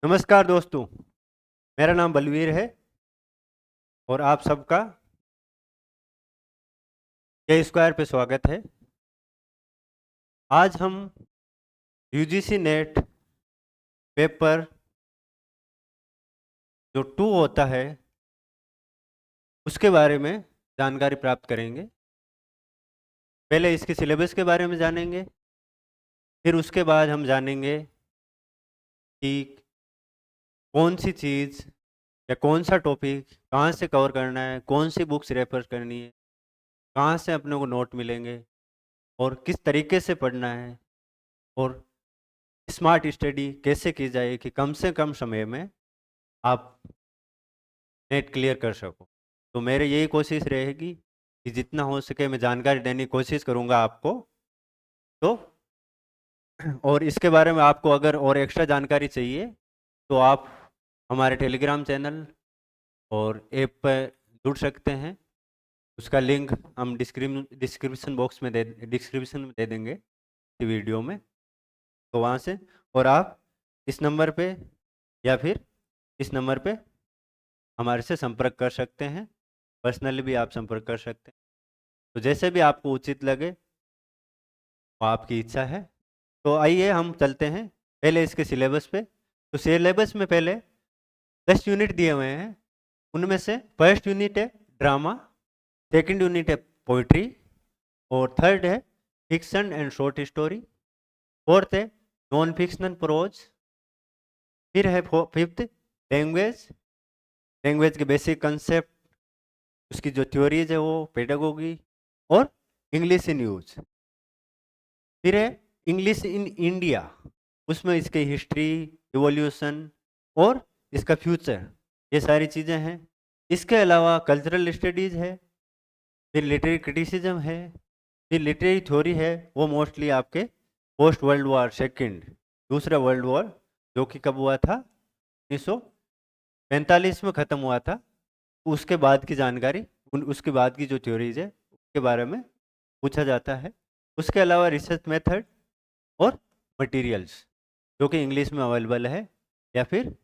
नमस्कार दोस्तों, मेरा नाम बलवीर है और आप सबका के स्क्वायर पे स्वागत है। आज हम यूजीसी नेट पेपर जो 2 होता है उसके बारे में जानकारी प्राप्त करेंगे। पहले इसके सिलेबस के बारे में जानेंगे, फिर उसके बाद हम जानेंगे कि कौन सी चीज़ या कौन सा टॉपिक कहाँ से कवर करना है, कौन सी बुक्स रेफर करनी है, कहाँ से अपने को नोट मिलेंगे और किस तरीके से पढ़ना है और स्मार्ट स्टडी कैसे की जाए कि कम से कम समय में आप नेट क्लियर कर सको। तो मेरी यही कोशिश रहेगी कि जितना हो सके मैं जानकारी देने की कोशिश करूँगा आपको। तो और इसके बारे में आपको अगर और एक्स्ट्रा जानकारी चाहिए तो आप हमारे टेलीग्राम चैनल और ऐप पर जुड़ सकते हैं। उसका लिंक हम डिस्क्रिप्शन में दे देंगे इस वीडियो में। तो वहाँ से और आप इस नंबर पे या फिर इस नंबर पे हमारे से संपर्क कर सकते हैं। पर्सनली भी आप संपर्क कर सकते हैं। तो जैसे भी आपको उचित लगे वो आपकी इच्छा है। तो आइए हम चलते हैं पहले इसके सिलेबस पे। तो सिलेबस में पहले 10 यूनिट दिए हुए हैं। उनमें से फर्स्ट यूनिट है ड्रामा, सेकंड यूनिट है पोइट्री और थर्ड है fiction and short story, fourth है नॉन फिक्शनल प्रोज, फिर है फिफ्थ लैंग्वेज, लैंग्वेज के बेसिक कंसेप्ट, उसकी जो थ्योरीज है वो पेडागोगी और इंग्लिश इन यूज। फिर है इंग्लिश इन इंडिया, उसमें इसकी हिस्ट्री, इवोल्यूशन और इसका फ्यूचर, ये सारी चीज़ें हैं। इसके अलावा कल्चरल स्टडीज़ है, फिर लिटरेरी क्रिटिसिज्म है, फिर लिटरेरी थ्योरी है। वो मोस्टली आपके पोस्ट वर्ल्ड वॉर सेकंड, दूसरा वर्ल्ड वॉर जो कि कब हुआ था 1945 में ख़त्म हुआ था, उसके बाद की जानकारी, उसके बाद की जो थ्योरीज है उसके बारे में पूछा जाता है। उसके अलावा रिसर्च मेथड और मटेरियल्स जो कि इंग्लिश में अवेलेबल है, या फिर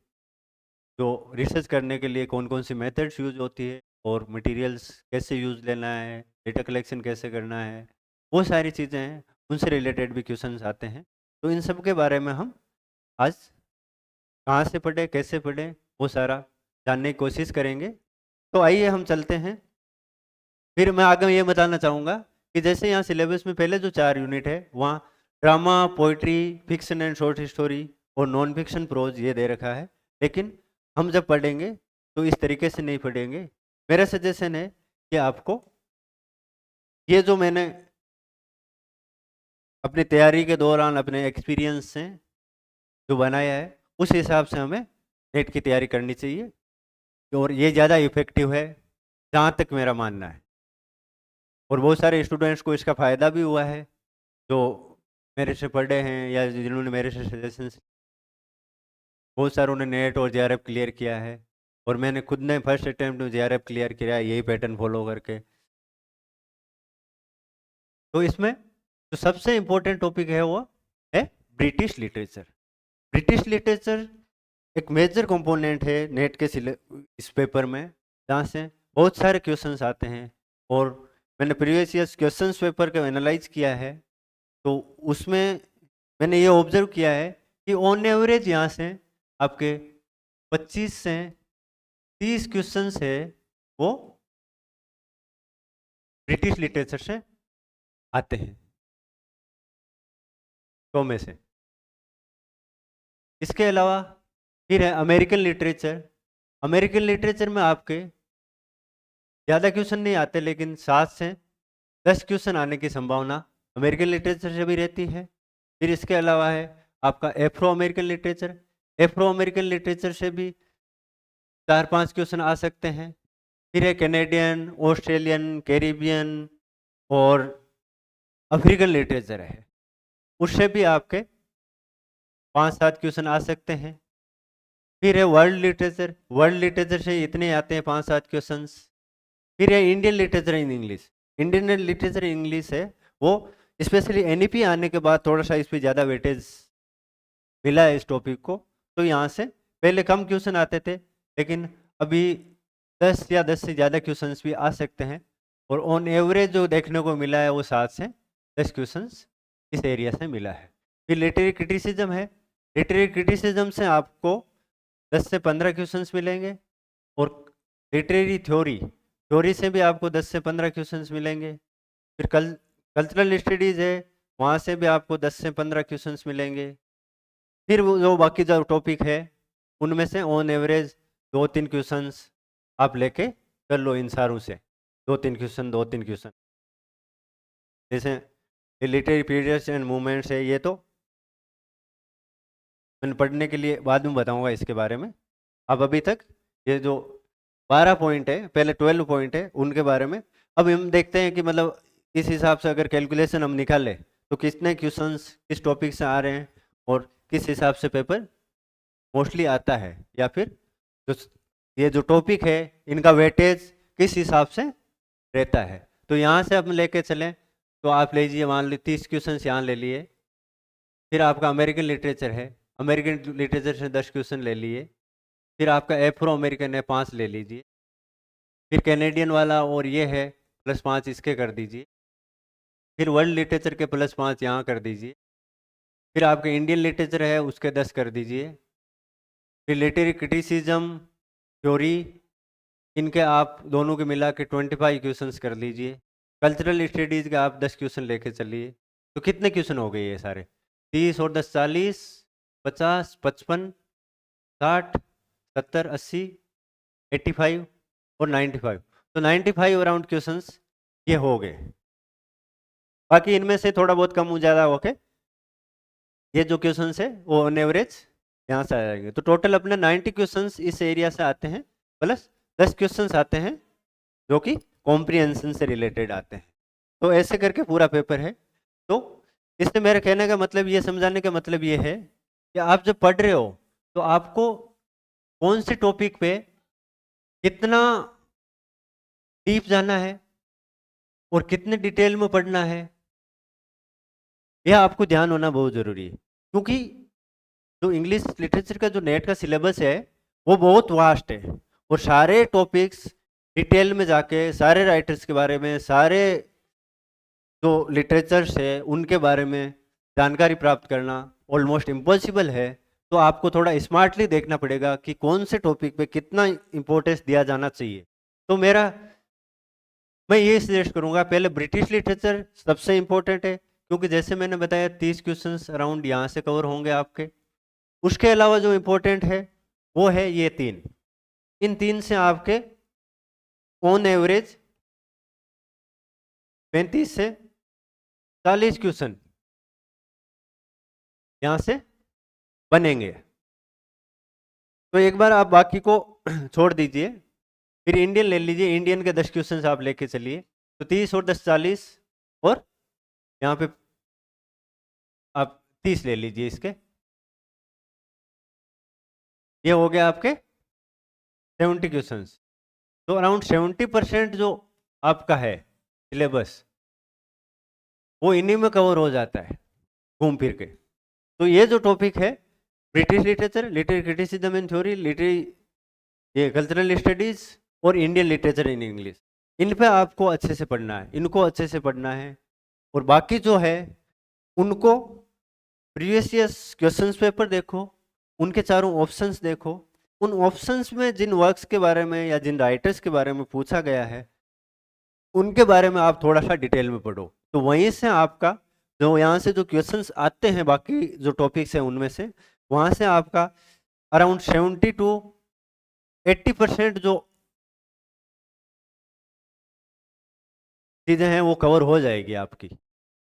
जो रिसर्च करने के लिए कौन कौन सी मेथड्स यूज होती है और मटेरियल्स कैसे यूज लेना है, डेटा कलेक्शन कैसे करना है, वो सारी चीज़ें हैं। उनसे रिलेटेड भी क्वेश्चंस आते हैं। तो इन सब के बारे में हम आज कहाँ से पढ़े, कैसे पढ़े, वो सारा जानने की कोशिश करेंगे। तो आइए हम चलते हैं। फिर मैं आगे ये बताना चाहूँगा कि जैसे यहाँ सिलेबस में पहले जो 4 यूनिट है वहाँ drama, poetry, fiction and short story और नॉन फिक्शन प्रोज ये दे रखा है। लेकिन हम जब पढ़ेंगे तो इस तरीके से नहीं पढ़ेंगे। मेरा सजेशन है कि आपको ये जो मैंने अपनी तैयारी के दौरान अपने एक्सपीरियंस से जो बनाया है उस हिसाब से हमें नेट की तैयारी करनी चाहिए और ये ज़्यादा इफ़ेक्टिव है जहाँ तक मेरा मानना है। और बहुत सारे स्टूडेंट्स को इसका फ़ायदा भी हुआ है जो मेरे से पढ़े हैं या जिन्होंने मेरे से सजेशंस, बहुत सारों ने नेट और जेआरएफ क्लियर किया है और मैंने खुद ने फर्स्ट अटेम्प्ट में जेआरएफ क्लियर किया है यही पैटर्न फॉलो करके। तो इसमें जो सबसे इम्पोर्टेंट टॉपिक है वो है ब्रिटिश लिटरेचर। ब्रिटिश लिटरेचर एक मेजर कंपोनेंट है नेट के इस पेपर में, जहाँ से बहुत सारे क्वेश्चंस आते हैं। और मैंने प्रीवियस ईयर्स क्वेश्चंस पेपर को एनालाइज किया है तो उसमें मैंने ये ऑब्जर्व किया है कि ऑन एवरेज यहाँ से आपके 25 से 30 क्वेश्चंस है वो ब्रिटिश लिटरेचर से आते हैं 100 में से। इसके अलावा फिर है अमेरिकन लिटरेचर। अमेरिकन लिटरेचर में आपके ज़्यादा क्वेश्चन नहीं आते लेकिन 7 से 10 क्वेश्चन आने की संभावना अमेरिकन लिटरेचर से भी रहती है। फिर इसके अलावा है आपका Afro American literature. Afro American literature से भी 4-5 क्वेश्चन आ सकते हैं। फिर है कैनेडियन, ऑस्ट्रेलियन, कैरिबियन और अफ्रीकन लिटरेचर है, उससे भी आपके 5-7 क्वेश्चन आ सकते हैं। फिर है वर्ल्ड लिटरेचर। वर्ल्ड लिटरेचर से इतने आते हैं 5-7 क्वेश्चंस। फिर है Indian literature in English. Indian literature in English है वो स्पेशली एनईपी आने के बाद थोड़ा सा इस पर ज़्यादा वेटेज मिला है इस टॉपिक को, तो यहाँ से पहले कम क्वेश्चन आते थे, लेकिन अभी 10 या 10 से ज़्यादा क्वेश्चंस भी आ सकते हैं। और ऑन एवरेज जो देखने को मिला है वो 7 से 10 क्वेश्चंस इस एरिया से मिला है। फिर लिटरेरी क्रिटिसिज्म है। लिटरेरी क्रिटिसिज्म से आपको 10 से 15 क्वेश्चंस मिलेंगे। और लिटरेरी थ्योरी से भी आपको 10 से 15 क्वेश्चंस मिलेंगे। फिर कल्चरल स्टडीज़ है, वहाँ से भी आपको 10 से 15 क्वेश्चंस मिलेंगे। फिर वो जो बाकी जो टॉपिक है उनमें से ऑन एवरेज 2-3 क्वेश्चंस आप लेके कर लो इन सारों से, 2-3 क्वेश्चन। जैसे लिटरेरी पीरियड्स एंड मूवमेंट्स है, ये तो मैंने पढ़ने के लिए बाद में बताऊंगा इसके बारे में। अब अभी तक ये जो 12 पॉइंट है, पहले 12 पॉइंट है उनके बारे में अब हम देखते हैं कि मतलब इस हिसाब से अगर कैलकुलेशन हम निकालें तो कितने क्वेश्चंस किस टॉपिक से आ रहे हैं और किस हिसाब से पेपर मोस्टली आता है, या फिर जो ये जो टॉपिक है इनका वेटेज किस हिसाब से रहता है। तो यहाँ से हम लेके चलें तो आप लीजिए, मान ली 30 क्वेश्चन यहाँ ले लिए। फिर आपका अमेरिकन लिटरेचर है, अमेरिकन लिटरेचर से 10 क्वेश्चन ले लिए। फिर आपका एफ्रो अमेरिकन है, 5 ले लीजिए। फिर कैनेडियन वाला और ये है +5 इसके कर दीजिए। फिर वर्ल्ड लिटरेचर के +5 यहाँ कर दीजिए। फिर आपके इंडियन लिटरेचर है उसके 10 कर दीजिए। फिर लिटरेरी क्रिटिसिज्म थ्योरी इनके आप दोनों के मिला के 25 क्वेश्चंस कर लीजिए। कल्चरल स्टडीज़ के आप 10 क्वेश्चन लेके चलिए। तो कितने क्वेश्चन हो गए ये सारे? 30 और 10 40, 50, 55, 60, 70, 80, 85 और 95। तो 95 अराउंड क्वेश्चंस ये हो गए। बाकी इनमें से थोड़ा बहुत कम ज़्यादा होके ये जो क्वेश्चंस है वो ऑन एवरेज यहाँ से आ जाएंगे। तो टोटल अपने 90 क्वेश्चंस इस एरिया से आते हैं, प्लस 10 क्वेश्चंस आते हैं जो कि कॉम्प्रिहेंशन से रिलेटेड आते हैं। तो ऐसे करके पूरा पेपर है। तो इससे मेरे कहने का मतलब, ये समझाने का मतलब ये है कि आप जब पढ़ रहे हो तो आपको कौन से टॉपिक पे कितना डीप जाना है और कितने डिटेल में पढ़ना है, यह आपको ध्यान होना बहुत ज़रूरी है। क्योंकि जो इंग्लिश लिटरेचर का जो नेट का सिलेबस है वो बहुत वास्ट है और सारे टॉपिक्स डिटेल में जाके सारे राइटर्स के बारे में, सारे जो लिटरेचर्स है उनके बारे में जानकारी प्राप्त करना ऑलमोस्ट इम्पॉसिबल है। तो आपको थोड़ा स्मार्टली देखना पड़ेगा कि कौन से टॉपिक पे कितना इम्पोर्टेंस दिया जाना चाहिए। तो मैं ये सजेस्ट करूँगा, पहले ब्रिटिश लिटरेचर सबसे इम्पोर्टेंट है, क्योंकि जैसे मैंने बताया 30 क्वेश्चंस अराउंड यहाँ से कवर होंगे आपके। उसके अलावा जो इम्पोर्टेंट है वो है ये 3। इन 3 से आपके ऑन एवरेज 35 से 40 क्वेश्चन यहाँ से बनेंगे। तो एक बार आप बाकी को छोड़ दीजिए, फिर इंडियन ले लीजिए। इंडियन के 10 क्वेश्चन आप लेके चलिए। तो 30 और 10 40, और यहाँ पे आप 30 ले लीजिए इसके। ये हो गया आपके 70 क्वेश्चंस। तो अराउंड 70% जो आपका है सिलेबस वो इन्हीं में कवर हो जाता है घूम फिर के। तो ये जो टॉपिक है British literature, literary criticism and theory, literary ये कल्चरल स्टडीज और इंडियन लिटरेचर इन इंग्लिश, इन पे आपको अच्छे से पढ़ना है, इनको अच्छे से पढ़ना है। और बाकी जो है उनको प्रीवियस ईयर्स क्वेश्चंस पेपर देखो, उनके चारों ऑप्शंस देखो। उन ऑप्शंस में जिन वर्क्स के बारे में या जिन राइटर्स के बारे में पूछा गया है उनके बारे में आप थोड़ा सा डिटेल में पढ़ो। तो वहीं से आपका जो यहाँ से जो क्वेश्चंस आते हैं बाकी जो टॉपिक्स हैं उनमें से, वहाँ से आपका अराउंड 70 to 80% जो चीज़ें हैं वो कवर हो जाएगी आपकी।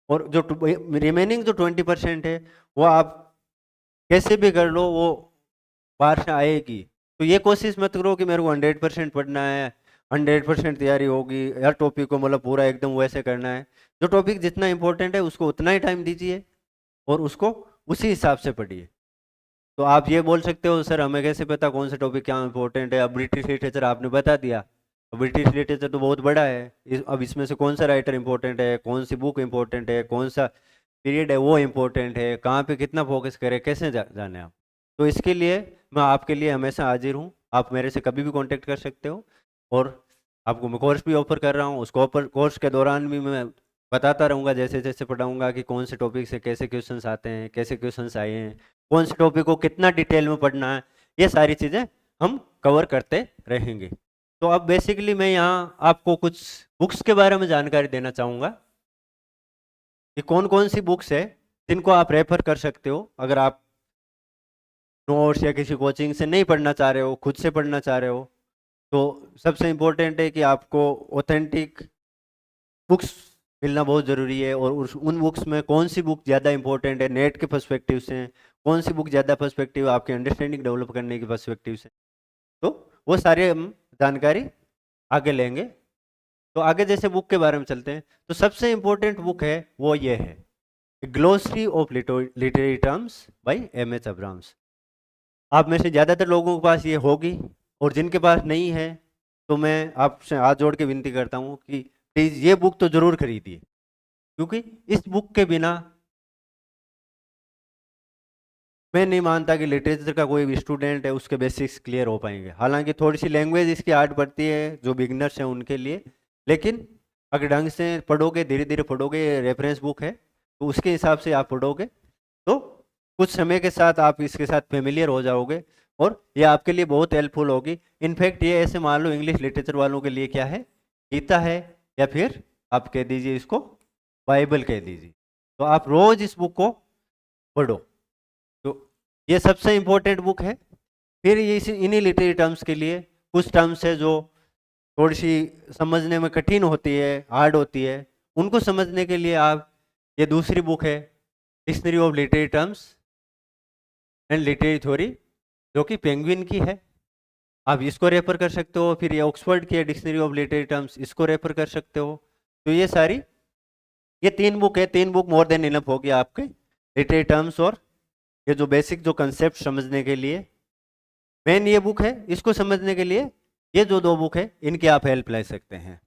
और जो रिमेनिंग जो 20% है वो आप कैसे भी कर लो, वो बाहर से आएगी। तो ये कोशिश मत करो कि मेरे को 100% पढ़ना है, 100% तैयारी होगी, हर टॉपिक को मतलब पूरा एकदम वैसे करना है। जो टॉपिक जितना इंपॉर्टेंट है उसको उतना ही टाइम दीजिए और उसको उसी हिसाब से पढ़िए। तो आप ये बोल सकते हो सर हमें कैसे पता कौन सा टॉपिक क्या इंपॉर्टेंट है? अब ब्रिटिश लिटरेचर आपने बता दिया, ब्रिटिश लिटरेचर तो बहुत बड़ा है, अब इसमें से कौन सा राइटर इंपॉर्टेंट है, कौन सी बुक इंपॉर्टेंट है, कौन सा पीरियड है वो इम्पोर्टेंट है, कहाँ पे कितना फोकस करें, कैसे जाने आप। तो इसके लिए मैं आपके लिए हमेशा हाजिर हूँ। आप मेरे से कभी भी कांटेक्ट कर सकते हो और आपको मैं कोर्स भी ऑफर कर रहा हूँ। उस कोर्स के दौरान भी मैं बताता रहूँगा, जैसे जैसे पढ़ाऊँगा कि कौन से टॉपिक से कैसे क्वेश्चंस आते हैं, कैसे क्वेश्चंस आए हैं, कौन से टॉपिक को कितना डिटेल में पढ़ना है, ये सारी चीज़ें हम कवर करते रहेंगे। तो अब बेसिकली मैं यहाँ आपको कुछ बुक्स के बारे में जानकारी देना चाहूँगा कि कौन कौन सी बुक्स है जिनको आप रेफर कर सकते हो अगर आप नोट्स या किसी कोचिंग से नहीं पढ़ना चाह रहे हो, खुद से पढ़ना चाह रहे हो। तो सबसे इम्पोर्टेंट है कि आपको ऑथेंटिक बुक्स मिलना बहुत ज़रूरी है। और उन बुक्स में कौन सी बुक ज़्यादा इंपॉर्टेंट है नेट के पर्सपेक्टिव से, कौन सी बुक ज़्यादा पर्सपेक्टिव आपकी अंडरस्टैंडिंग डेवलप करने की पर्सपेक्टिव से, तो वो सारे हम जानकारी आगे लेंगे। तो आगे जैसे बुक के बारे में चलते हैं, तो सबसे इम्पोर्टेंट बुक है वो ये है, glossary of literary terms by M H. Abrams. आप में से ज़्यादातर लोगों के पास ये होगी, और जिनके पास नहीं है तो मैं आपसे हाथ जोड़ के विनती करता हूँ कि प्लीज़ ये बुक तो ज़रूर खरीदिए, क्योंकि इस बुक के बिना मैं नहीं मानता कि लिटरेचर का कोई भी स्टूडेंट है उसके बेसिक्स क्लियर हो पाएंगे। हालांकि थोड़ी सी लैंग्वेज इसकी हार्ड पड़ती है जो बिगनर्स हैं उनके लिए, लेकिन अगर ढंग से पढ़ोगे, धीरे धीरे पढ़ोगे, रेफरेंस बुक है तो उसके हिसाब से आप पढ़ोगे तो कुछ समय के साथ आप इसके साथ फेमिलियर हो जाओगे और ये आपके लिए बहुत हेल्पफुल होगी। इनफैक्ट ये ऐसे मान लो इंग्लिश लिटरेचर वालों के लिए क्या है, गीता है, या फिर आप कह दीजिए इसको बाइबल कह दीजिए। तो आप रोज इस बुक को पढ़ो, तो ये सबसे इम्पोर्टेंट बुक है। फिर ये इन्हीं लिटरेरी टर्म्स के लिए कुछ टर्म्स है जो थोड़ी सी समझने में कठिन होती है, हार्ड होती है, उनको समझने के लिए आप ये दूसरी बुक है, dictionary of literary terms and literary theory, जो कि पेंगुइन की है, आप इसको रेफर कर सकते हो। फिर ये ऑक्सफोर्ड की है डिक्शनरी ऑफ लिटरेरी टर्म्स, इसको रेफर कर सकते हो। तो ये सारी, ये 3 बुक है, 3 बुक मोर देन इनफ होगी आपके लिटरेरी टर्म्स और ये जो बेसिक जो कंसेप्ट समझने के लिए। मेन ये बुक है, इसको समझने के लिए ये जो 2 बुक है इनकी आप हेल्प ले सकते हैं।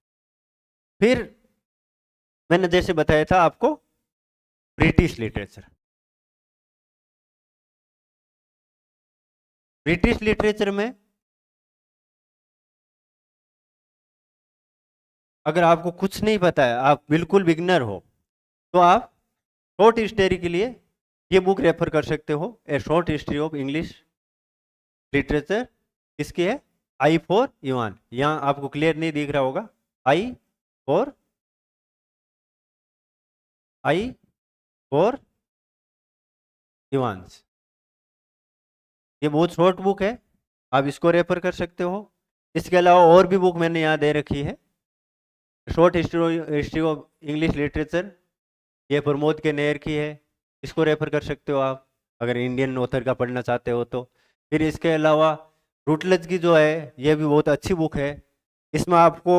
फिर मैंने जैसे बताया था आपको ब्रिटिश लिटरेचर, ब्रिटिश लिटरेचर में अगर आपको कुछ नहीं पता है, आप बिल्कुल बिगनर हो, तो आप शॉर्ट हिस्ट्री के लिए ये बुक रेफर कर सकते हो, ए short history of English literature. किसकी है? I for Ivan. यहाँ आपको क्लियर नहीं दिख रहा होगा, I for, I for Evans. ये बहुत शॉर्ट बुक है, आप इसको रेफर कर सकते हो। इसके अलावा और भी बुक मैंने यहाँ दे रखी है, short history of English literature, ये प्रमोद के नेयर की है, इसको रेफर कर सकते हो आप अगर इंडियन ऑथर का पढ़ना चाहते हो तो। फिर इसके अलावा रूटलेज की जो है ये भी बहुत अच्छी बुक है, इसमें आपको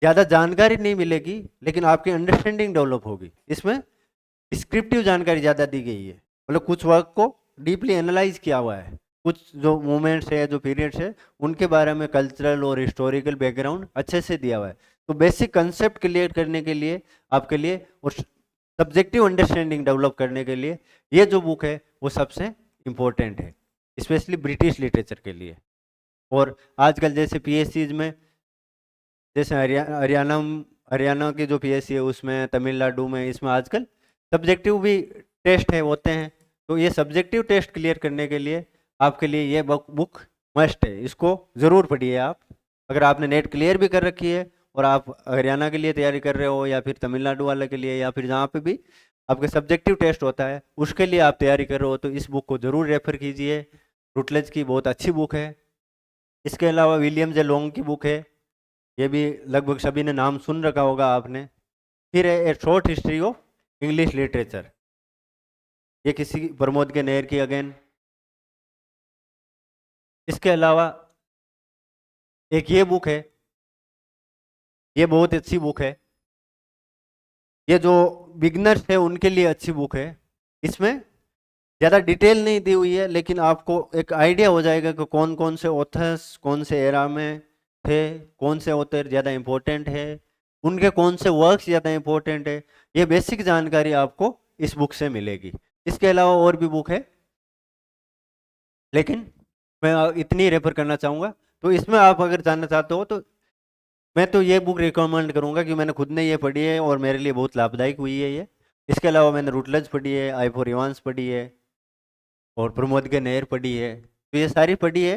ज़्यादा जानकारी नहीं मिलेगी लेकिन आपकी अंडरस्टैंडिंग डेवलप होगी। इसमें डिस्क्रिप्टिव जानकारी ज़्यादा दी गई है, मतलब कुछ वर्क को डीपली एनालाइज किया हुआ है, कुछ जो मूवमेंट्स है, जो पीरियड्स है, उनके बारे में कल्चरल और हिस्टोरिकल बैकग्राउंड अच्छे से दिया हुआ है। तो बेसिक कंसेप्ट क्लियर करने के लिए आपके लिए और सब्जेक्टिव अंडरस्टैंडिंग डेवलप करने के लिए ये जो बुक है वो सबसे इम्पोर्टेंट है, स्पेशली ब्रिटिश लिटरेचर के लिए। और आजकल जैसे पीएससीज में, जैसे हरियाणा की जो पीएससी है उसमें, तमिलनाडु में, इसमें आजकल सब्जेक्टिव भी टेस्ट है होते हैं। तो ये सब्जेक्टिव टेस्ट क्लियर करने के लिए आपके लिए ये बुक मस्ट है, इसको ज़रूर पढ़िए आप। अगर आपने नेट क्लियर भी कर रखी है और आप हरियाणा के लिए तैयारी कर रहे हो या फिर तमिलनाडु वाले के लिए या फिर जहाँ पे भी आपके सब्जेक्टिव टेस्ट होता है उसके लिए आप तैयारी कर रहे हो, तो इस बुक को ज़रूर रेफर कीजिए। रूटलेज की बहुत अच्छी बुक है। इसके अलावा विलियम जे लॉन्ग की बुक है, ये भी लगभग सभी ने नाम सुन रखा होगा आपने। फिर है ए short history of English literature, ये किसी प्रमोद के नेयर की अगेन। इसके अलावा एक ये बुक है, ये बहुत अच्छी बुक है, ये जो बिगनर्स है उनके लिए अच्छी बुक है। इसमें ज़्यादा डिटेल नहीं दी हुई है लेकिन आपको एक आइडिया हो जाएगा कि कौन कौन से ऑथर्स कौन से एरा में थे, कौन से ऑथर ज़्यादा इम्पोर्टेंट है, उनके कौन से वर्क्स ज़्यादा इम्पोर्टेंट है, ये बेसिक जानकारी आपको इस बुक से मिलेगी। इसके अलावा और भी बुक है, लेकिन मैं इतनी रेफर करना चाहूँगा। तो इसमें आप अगर जानना चाहते हो तो मैं तो ये बुक रिकमेंड करूँगा कि मैंने खुद ने ये पढ़ी है और मेरे लिए बहुत लाभदायक हुई है ये। इसके अलावा मैंने रूटलेज पढ़ी है, आई फॉर इवांस पढ़ी है और प्रमोद के नहर पढ़ी है, तो ये सारी पढ़ी है।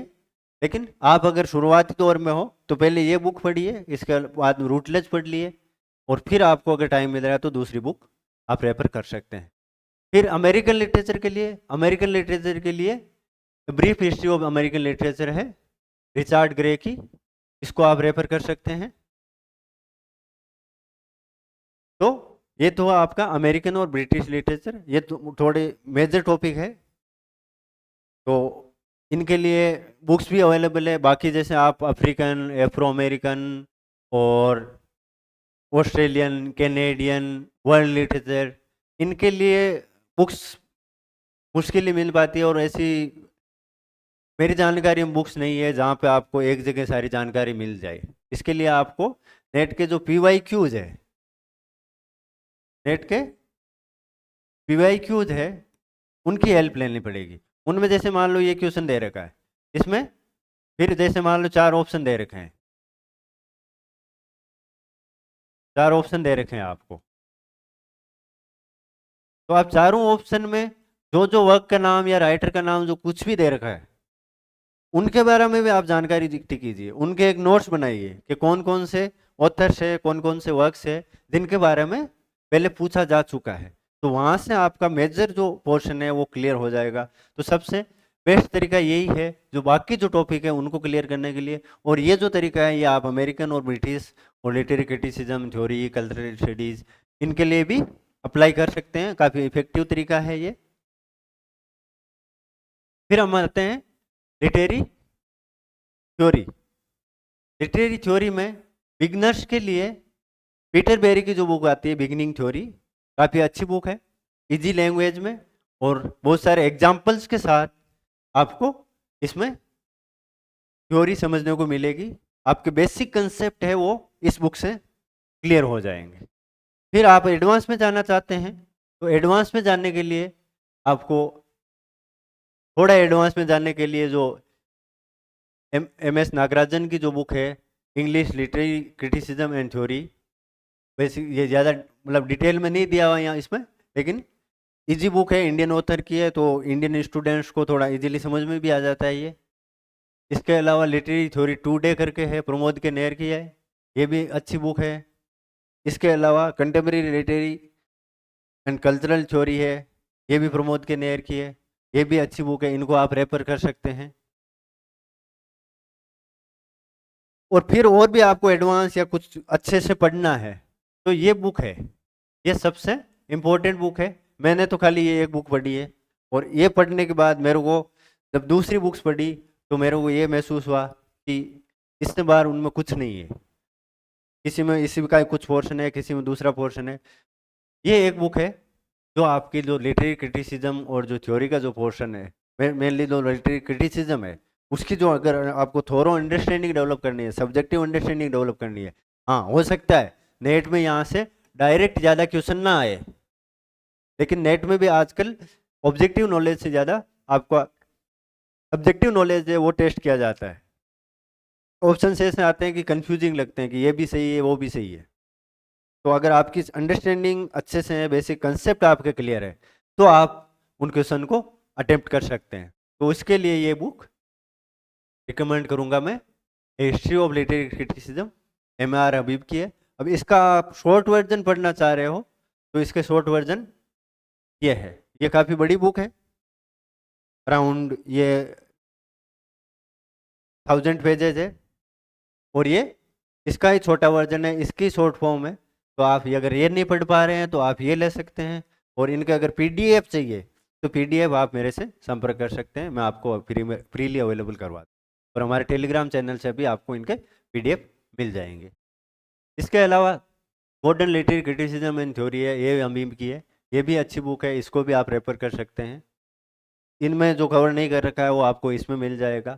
लेकिन आप अगर शुरुआती दौर में हो तो पहले ये बुक पढ़िए, इसके बाद रूटलेज पढ़ लिए और फिर आपको अगर टाइम मिल रहा है तो दूसरी बुक आप रेफर कर सकते हैं। फिर अमेरिकन लिटरेचर के लिए brief history of American literature है रिचर्ड ग्रे की, इसको आप रेफर कर सकते हैं। तो ये तो आपका अमेरिकन और ब्रिटिश लिटरेचर, ये तो थोड़े मेजर टॉपिक है। तो इनके लिए बुक्स भी अवेलेबल है। बाकी जैसे आप अफ्रीकन, एफ्रो अमेरिकन और ऑस्ट्रेलियन, कैनेडियन, वर्ल्ड लिटरेचर, इनके लिए बुक्स मुश्किल ही मिल पाती है और ऐसी मेरी जानकारी में बुक्स नहीं है जहाँ पे आपको एक जगह सारी जानकारी मिल जाए। इसके लिए आपको नेट के जो PYQs है, नेट के PYQs है, उनकी हेल्प लेनी पड़ेगी। उनमें जैसे मान लो ये क्वेश्चन दे रखा है, इसमें फिर जैसे मान लो 4 ऑप्शन दे रखे हैं, 4 ऑप्शन दे रखे हैं आपको, तो आप चारों ऑप्शन में जो जो वर्क का नाम या राइटर का नाम जो कुछ भी दे रखा है उनके बारे में भी आप जानकारी इकट्ठी कीजिए, उनके एक नोट्स बनाइए कि कौन कौन से ऑथर्स है, कौन कौन से वर्क्स है जिनके बारे में पहले पूछा जा चुका है। तो वहाँ से आपका मेजर जो पोर्शन है वो क्लियर हो जाएगा। तो सबसे बेस्ट तरीका यही है जो बाकी जो टॉपिक है उनको क्लियर करने के लिए। और ये जो तरीका है ये आप अमेरिकन और ब्रिटिश और literary criticism, theory, cultural studies, इनके लिए भी अप्लाई कर सकते हैं। काफ़ी इफेक्टिव तरीका है ये। फिर हम आते हैं लिटरेरी थ्योरी। लिटरेरी थ्योरी में बिगनर्स के लिए पीटर बेरी की जो बुक आती है बिगिनिंग थ्योरी, काफ़ी अच्छी बुक है, इजी लैंग्वेज में और बहुत सारे एग्जाम्पल्स के साथ आपको इसमें थ्योरी समझने को मिलेगी। आपके बेसिक कंसेप्ट है वो इस बुक से क्लियर हो जाएंगे। फिर आप एडवांस में जाना चाहते हैं तो एडवांस में जाने के लिए आपको थोड़ा एडवांस में जाने के लिए जो MS नागराजन की जो बुक है English literary criticism and theory, वैसे ये ज़्यादा मतलब डिटेल में नहीं दिया हुआ यहाँ इसमें, लेकिन इजी बुक है, इंडियन ऑथर की है, तो इंडियन स्टूडेंट्स को थोड़ा इजीली समझ में भी आ जाता है ये। इसके अलावा लिटरेरी थ्योरी टुडे करके है, प्रमोद के नेर की है, ये भी अच्छी बुक है। इसके अलावा contemporary literary and cultural theory है, ये भी प्रमोद के नेर की है, ये भी अच्छी बुक है, इनको आप रेफर कर सकते हैं। और फिर और भी आपको एडवांस या कुछ अच्छे से पढ़ना है तो ये बुक है, ये सबसे इम्पोर्टेंट बुक है। मैंने तो खाली ये एक बुक पढ़ी है और ये पढ़ने के बाद मेरे को जब दूसरी बुक्स पढ़ी तो मेरे को ये महसूस हुआ कि इस बार उनमें कुछ नहीं है, किसी में इसी का कुछ पोर्शन है, किसी में दूसरा पोर्शन है। ये एक बुक है जो आपकी जो लिटरेरी क्रिटिसिज्म और जो थ्योरी का जो पोर्शन है, मेनली जो लिटरेरी क्रिटिसिज्म है उसकी जो अगर आपको थोरो अंडरस्टैंडिंग डेवलप करनी है, सब्जेक्टिव अंडरस्टैंडिंग डेवलप करनी है, हाँ हो सकता है नेट में यहाँ से डायरेक्ट ज़्यादा क्वेश्चन ना आए, लेकिन नेट में भी आजकल ऑब्जेक्टिव नॉलेज से ज़्यादा आपका सब्जेक्टिव नॉलेज है वो टेस्ट किया जाता है। ऑप्शन ऐसे आते हैं कि कंफ्यूजिंग लगते हैं कि ये भी सही है वो भी सही है। तो अगर आपकी अंडरस्टैंडिंग अच्छे से है, बेसिक कंसेप्ट आपके क्लियर है, तो आप उन क्वेश्चन को अटेम्प्ट कर सकते हैं। तो इसके लिए ये बुक रिकमेंड करूंगा मैं, history of literary criticism, MR हबीब की है। अब इसका आप शॉर्ट वर्जन पढ़ना चाह रहे हो तो इसके शॉर्ट वर्जन ये है, ये काफ़ी बड़ी बुक है, अराउंड ये 1000 पेजेज है और ये इसका ही छोटा वर्जन है, इसकी शॉर्ट फॉर्म है। तो आप ये अगर ये नहीं पढ़ पा रहे हैं तो आप ये ले सकते हैं। और इनके अगर PDF चाहिए तो PDF आप मेरे से संपर्क कर सकते हैं, मैं आपको फ्रीली अवेलेबल करवा दूँ। और हमारे टेलीग्राम चैनल से भी आपको इनके PDF मिल जाएंगे। इसके अलावा modern literary criticism and theory है, ये हमीम की है, ये भी अच्छी बुक है, इसको भी आप रेफर कर सकते हैं। इनमें जो कवर नहीं कर रखा है वो आपको इसमें मिल जाएगा।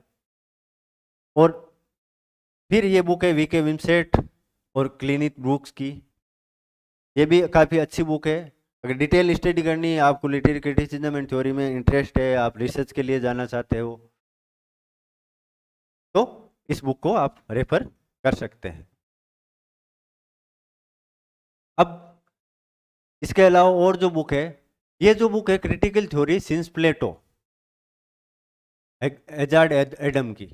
और फिर ये बुक है VK विंसेंट और क्लिनिक ब्रूक्स की, ये भी काफ़ी अच्छी बुक है। अगर डिटेल स्टडी करनी है, आपको लिटरेरी क्रिटिसिज्म एंड थ्योरी में इंटरेस्ट है, आप रिसर्च के लिए जाना चाहते हो, तो इस बुक को आप रेफर कर सकते हैं। अब इसके अलावा और जो बुक है, ये जो बुक है क्रिटिकल थ्योरी सिंस प्लेटो, एजार्ड एडम की।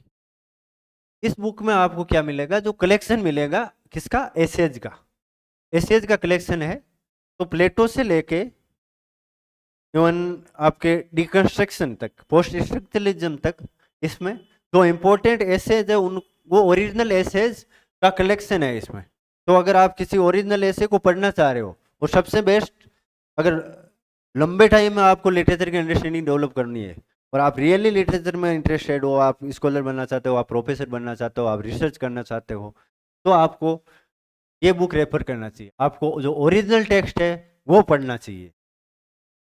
इस बुक में आपको क्या मिलेगा, जो कलेक्शन मिलेगा किसका, एसेज का, एसेज का कलेक्शन है। तो प्लेटो से लेके इवन आपके डिकंस्ट्रक्शन तक, पोस्ट स्ट्रक्चरलिज्म तक, इसमें जो इंपॉर्टेंट एसेज है उन, वो ओरिजिनल एसेज का कलेक्शन है इसमें। तो अगर आप किसी ओरिजिनल एसे को पढ़ना चाह रहे हो, और सबसे बेस्ट, अगर लंबे टाइम में आपको लिटरेचर की अंडरस्टैंडिंग डेवलप करनी है और आप रियली लिटरेचर में इंटरेस्टेड हो, आप स्कॉलर बनना चाहते हो, आप प्रोफेसर बनना चाहते हो, आप रिसर्च करना चाहते हो, तो आपको ये बुक रेफर करना चाहिए। आपको जो ओरिजिनल टेक्स्ट है वो पढ़ना चाहिए,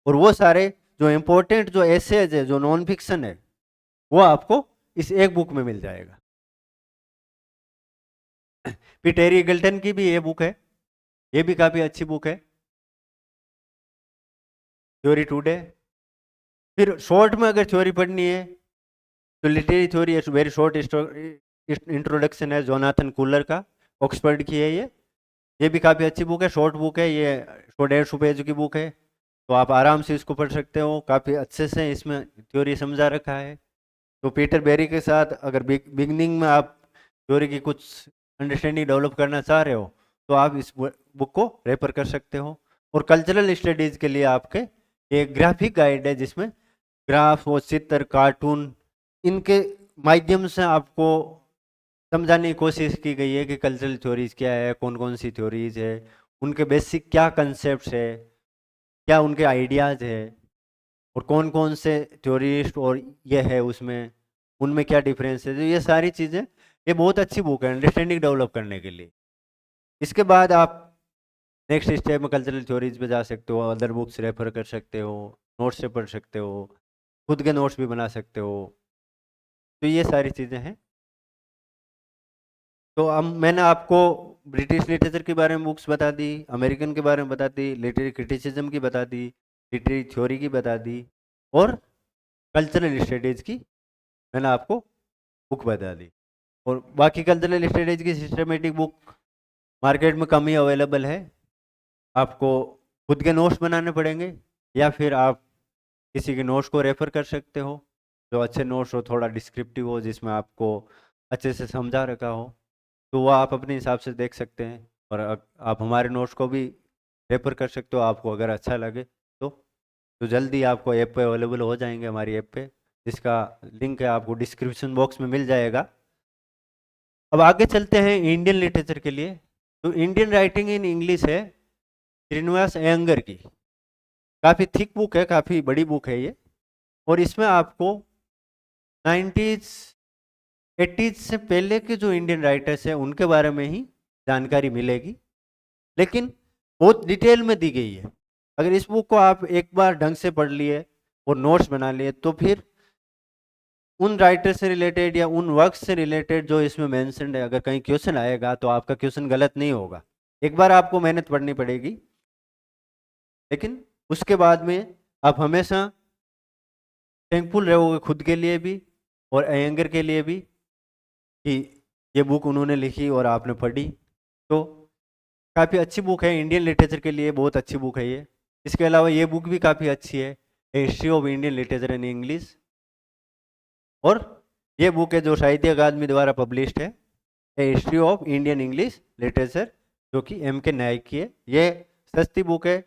और वो सारे जो इम्पोर्टेंट जो एसेज है, जो नॉन फिक्शन है, वो आपको इस एक बुक में मिल जाएगा। पीटर ईगल्टन की भी ये बुक है, ये भी काफ़ी अच्छी बुक है, थ्योरी टुडे। फिर शॉर्ट में अगर थ्योरी पढ़नी है तो literary theory very short introduction है जोनाथन कूलर का, ऑक्सफोर्ड की है ये भी काफ़ी अच्छी बुक है, शॉर्ट बुक है ये, 150 पेज की बुक है, तो आप आराम से इसको पढ़ सकते हो, काफ़ी अच्छे से इसमें थ्योरी समझा रखा है। तो पीटर बेरी के साथ अगर बिगनिंग में आप थ्योरी की कुछ अंडरस्टैंडिंग डेवलप करना चाह रहे हो, तो आप इस बुक को रेफर कर सकते हो। और कल्चरल स्टडीज़ के लिए आपके एक ग्राफिक गाइड है, जिसमें ग्राफ और चित्र, कार्टून, इनके माध्यम से आपको समझाने की कोशिश की गई है कि कल्चरल थ्योरीज क्या है, कौन कौन सी थ्योरीज है, उनके बेसिक क्या कंसेप्ट है, क्या उनके आइडियाज़ है, और कौन कौन से थ्योरिस्ट और ये है उसमें, उनमें क्या डिफरेंस है। तो ये सारी चीज़ें, ये बहुत अच्छी बुक है अंडरस्टैंडिंग डेवलप करने के लिए। इसके बाद आप नेक्स्ट स्टेप में कल्चरल थ्योरीज पे जा सकते हो, अदर बुक्स रेफर कर सकते हो, नोट्स से पढ़ सकते हो, खुद के नोट्स भी बना सकते हो। तो ये सारी चीज़ें हैं। तो अब मैंने आपको ब्रिटिश लिटरेचर के बारे में बुक्स बता दी, अमेरिकन के बारे में बता दी, लिटरेरी क्रिटिसिज्म की बता दी, लिटरेरी थ्योरी की बता दी, और कल्चरल स्टडीज़ की मैंने आपको बुक बता दी। और बाकी कल्चरल स्टडीज़ की सिस्टमेटिक बुक मार्केट में कम ही अवेलेबल है, आपको खुद के नोट्स बनाने पड़ेंगे, या फिर आप किसी के नोट्स को रेफर कर सकते हो, जो अच्छे नोट्स हो, थोड़ा डिस्क्रिप्टिव हो, जिसमें आपको अच्छे से समझा रखा हो, तो वो आप अपने हिसाब से देख सकते हैं। और आप हमारे नोट्स को भी रेफर कर सकते हो, आपको अगर अच्छा लगे तो। तो जल्दी आपको ऐप पे अवेलेबल हो जाएंगे, हमारी ऐप पे, जिसका लिंक है आपको डिस्क्रिप्शन बॉक्स में मिल जाएगा। अब आगे चलते हैं इंडियन लिटरेचर के लिए। तो इंडियन राइटिंग इन इंग्लिश है श्रीनिवास अयंगर की, काफ़ी थिक बुक है, काफ़ी बड़ी बुक है ये, और इसमें आपको 90s 80s से पहले के जो इंडियन राइटर्स हैं उनके बारे में ही जानकारी मिलेगी, लेकिन बहुत डिटेल में दी गई है। अगर इस बुक को आप एक बार ढंग से पढ़ लिए और नोट्स बना लिए, तो फिर उन राइटर से रिलेटेड या उन वर्क से रिलेटेड जो इसमें मेंशन्ड है, अगर कहीं क्वेश्चन आएगा तो आपका क्वेश्चन गलत नहीं होगा। एक बार आपको मेहनत पढ़नी पड़ेगी, लेकिन उसके बाद में आप हमेशा थैंकफुल रहोगे खुद के लिए भी और अयंगर के लिए भी, कि ये बुक उन्होंने लिखी और आपने पढ़ी। तो काफ़ी अच्छी बुक है, इंडियन लिटरेचर के लिए बहुत अच्छी बुक है ये। इसके अलावा ये बुक भी काफ़ी अच्छी है, history of Indian literature in English, और ये बुक है जो साहित्य अकादमी द्वारा पब्लिश्ड है, history of Indian English literature, जो कि M.K. नायक की है। ये सस्ती बुक है,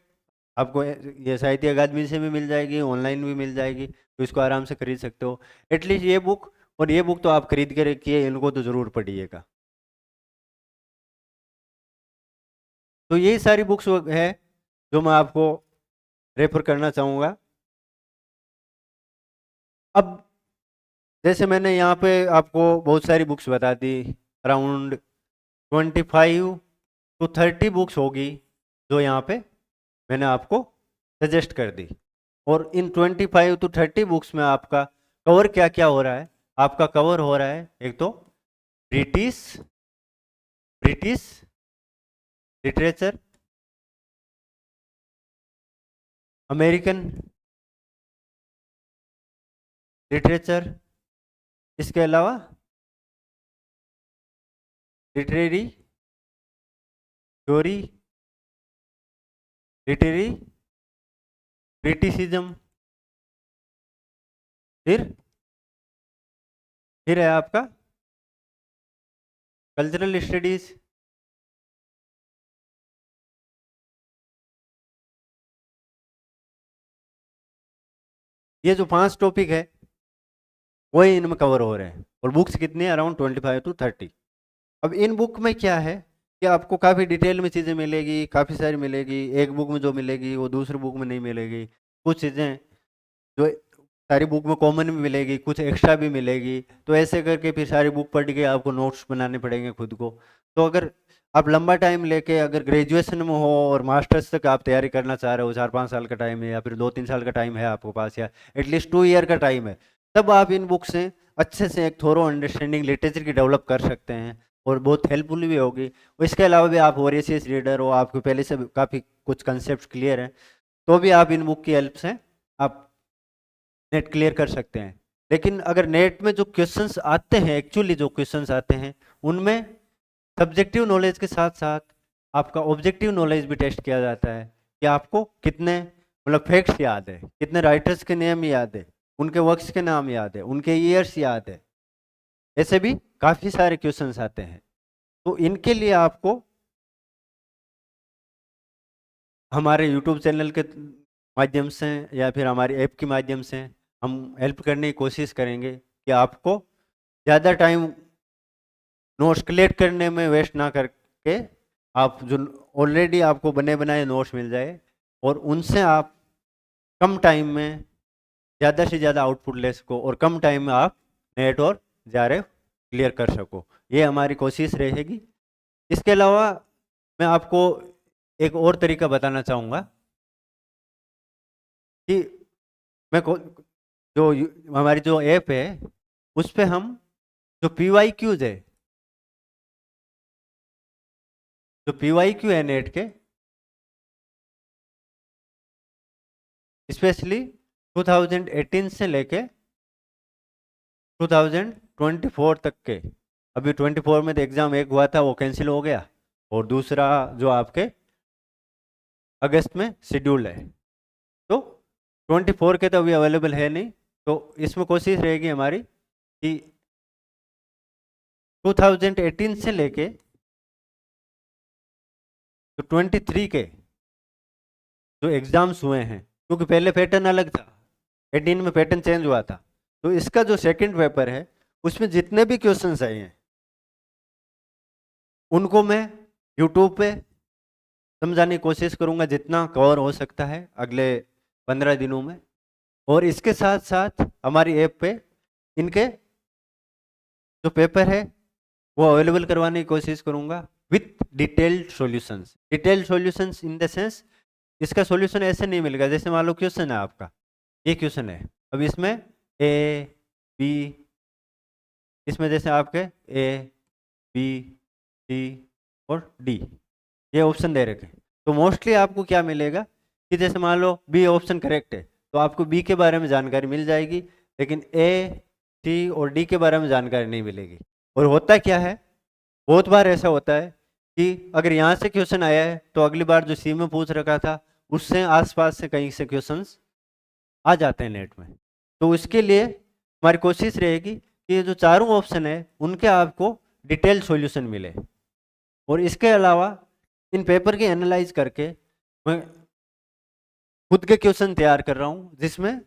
आपको ये साहित्य अकादमी से भी मिल जाएगी, ऑनलाइन भी मिल जाएगी, तो इसको आराम से खरीद सकते हो। एटलीस्ट ये बुक और ये बुक तो आप खरीद के रखिए, इनको तो ज़रूर पढ़िएगा। तो यही सारी बुक्स है जो मैं आपको रेफर करना चाहूँगा। अब जैसे मैंने यहाँ पे आपको बहुत सारी बुक्स बता दी, अराउंड 25 to 30 बुक्स होगी जो यहाँ पे मैंने आपको सजेस्ट कर दी। और इन 25 to 30 बुक्स में आपका कवर क्या क्या हो रहा है, आपका कवर हो रहा है एक तो British British literature, American literature, इसके अलावा लिटरेरी थ्योरी, लिटरेरी क्रिटिसिज्म, फिर है आपका कल्चरल स्टडीज, ये जो 5 टॉपिक है वही इनमें कवर हो रहे हैं। और बुक्स कितनी है? Around 25 to 30। अब इन बुक में क्या है कि आपको काफ़ी डिटेल में चीज़ें मिलेगी, काफ़ी सारी मिलेगी। एक बुक में जो मिलेगी वो दूसरी बुक में नहीं मिलेगी। कुछ चीज़ें जो सारी बुक में कॉमन भी मिलेगी, कुछ एक्स्ट्रा भी मिलेगी। तो ऐसे करके फिर सारी बुक पढ़ के आपको नोट्स बनाने पड़ेंगे खुद को। तो अगर आप लंबा टाइम लेके अगर ग्रेजुएशन में हो और मास्टर्स तक आप तैयारी करना चाह रहे हो, 4-5 साल का टाइम है या फिर 2-3 साल का टाइम है आपके पास, या एटलीस्ट 2 ईयर का टाइम है, तब आप इन बुक से अच्छे से एक थोरो अंडरस्टैंडिंग लिटरेचर की डेवलप कर सकते हैं और बहुत हेल्पफुल भी होगी। और इसके अलावा भी आप वोरेशियस रीडर हो, आपको पहले से काफ़ी कुछ कंसेप्ट क्लियर हैं, तो भी आप इन बुक की हेल्प से आप नेट क्लियर कर सकते हैं। लेकिन अगर नेट में जो क्वेश्चंस आते हैं, एक्चुअली जो क्वेश्चंस आते हैं, उनमें सब्जेक्टिव नॉलेज के साथ साथ आपका ऑब्जेक्टिव नॉलेज भी टेस्ट किया जाता है कि आपको कितने मतलब फैक्ट्स याद है, कितने राइटर्स के नेम याद है, उनके वर्क्स के नाम याद है, उनके ईयर्स याद है। ऐसे भी काफ़ी सारे क्वेश्चंस आते हैं। तो इनके लिए आपको हमारे यूट्यूब चैनल के माध्यम से या फिर हमारी ऐप के माध्यम से हम हेल्प करने की कोशिश करेंगे कि आपको ज़्यादा टाइम नोट्स कलेक्ट करने में वेस्ट ना करके आप जो ऑलरेडी आपको बने बनाए नोट्स मिल जाए और उनसे आप कम टाइम में ज़्यादा से ज़्यादा आउटपुट ले सको और कम टाइम में आप नेट और जेआरएफ क्लियर कर सको। ये हमारी कोशिश रहेगी। इसके अलावा मैं आपको एक और तरीका बताना चाहूँगा कि मैं हमारी जो ऐप है उस पे हम जो PYQs है, जो PYQ है नेट के, स्पेशली 2018 से लेके 2024 तक के, अभी 24 में तो एग्ज़ाम एक हुआ था वो कैंसिल हो गया और दूसरा जो आपके अगस्त में शेड्यूल है, तो 24 के तो अभी अवेलेबल है नहीं। तो इसमें कोशिश रहेगी हमारी कि 2018 से लेके तो 23 के जो एग्ज़ाम्स हुए हैं, क्योंकि पहले पैटर्न अलग था, 18 में पैटर्न चेंज हुआ था, तो इसका जो सेकंड पेपर है उसमें जितने भी क्वेश्चंस आए हैं उनको मैं यूट्यूब पे समझाने की कोशिश करूंगा जितना कवर हो सकता है अगले 15 दिनों में। और इसके साथ साथ हमारी ऐप पे इनके जो पेपर है वो अवेलेबल करवाने की कोशिश करूंगा with detailed solutions. Detailed solutions in the sense, इसका सॉल्यूशन ऐसे नहीं मिलेगा जैसे मान लो क्वेश्चन है आपका, ये क्वेश्चन है, अब इसमें ए बी, इसमें जैसे आपके ए बी सी और डी ये ऑप्शन दे रखे, तो मोस्टली आपको क्या मिलेगा कि जैसे मान लो बी ऑप्शन करेक्ट है तो आपको बी के बारे में जानकारी मिल जाएगी, लेकिन ए सी और डी के बारे में जानकारी नहीं मिलेगी। और होता क्या है, बहुत बार ऐसा होता है कि अगर यहाँ से क्वेश्चन आया है तो अगली बार जो सी में पूछ रखा था उससे आसपास से कहीं से क्वेश्चंस आ जाते हैं नेट में। तो इसके लिए हमारी कोशिश रहेगी कि ये जो चारों ऑप्शन है उनके आपको डिटेल सॉल्यूशन मिले। और इसके अलावा इन पेपर के एनालाइज करके मैं खुद के क्वेश्चन तैयार कर रहा हूँ जिसमें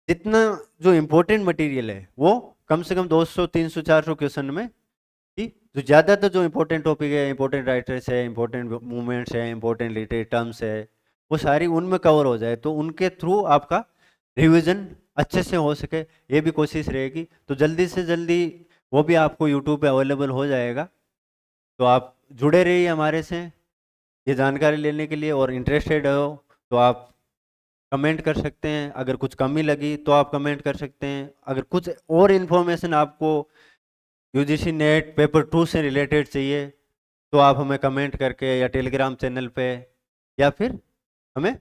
जितना जो इम्पोर्टेंट मटेरियल है वो कम से कम 200 300 400 क्वेश्चन में, कि जो ज़्यादातर जो इम्पोर्टेंट टॉपिक है, इम्पोर्टेंट राइटर्स है, इम्पोर्टेंट मूवमेंट्स है, इम्पोर्टेंट लिटरेरी टर्म्स है, वो सारी उनमें कवर हो जाए तो उनके थ्रू आपका रिवीजन अच्छे से हो सके, ये भी कोशिश रहेगी। तो जल्दी से जल्दी वो भी आपको यूट्यूब पे अवेलेबल हो जाएगा। तो आप जुड़े रहिए हमारे से ये जानकारी लेने के लिए, और इंटरेस्टेड हो तो आप कमेंट कर सकते हैं, अगर कुछ कमी लगी तो आप कमेंट कर सकते हैं, अगर कुछ और इन्फॉर्मेशन आपको यूजीसी नेट पेपर 2 से रिलेटेड चाहिए तो आप हमें कमेंट करके या टेलीग्राम चैनल पे या फिर हमें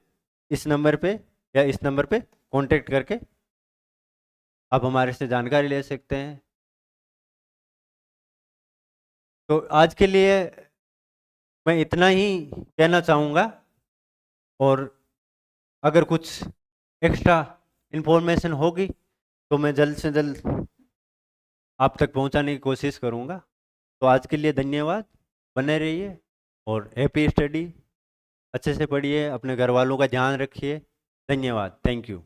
इस नंबर पे या इस नंबर पे कांटेक्ट करके आप हमारे से जानकारी ले सकते हैं। तो आज के लिए मैं इतना ही कहना चाहूँगा, और अगर कुछ एक्स्ट्रा इन्फॉर्मेशन होगी तो मैं जल्द से जल्द आप तक पहुंचाने की कोशिश करूंगा। तो आज के लिए धन्यवाद, बने रहिए और हैप्पी स्टडी, अच्छे से पढ़िए, अपने घर वालों का ध्यान रखिए। धन्यवाद, थैंक यू।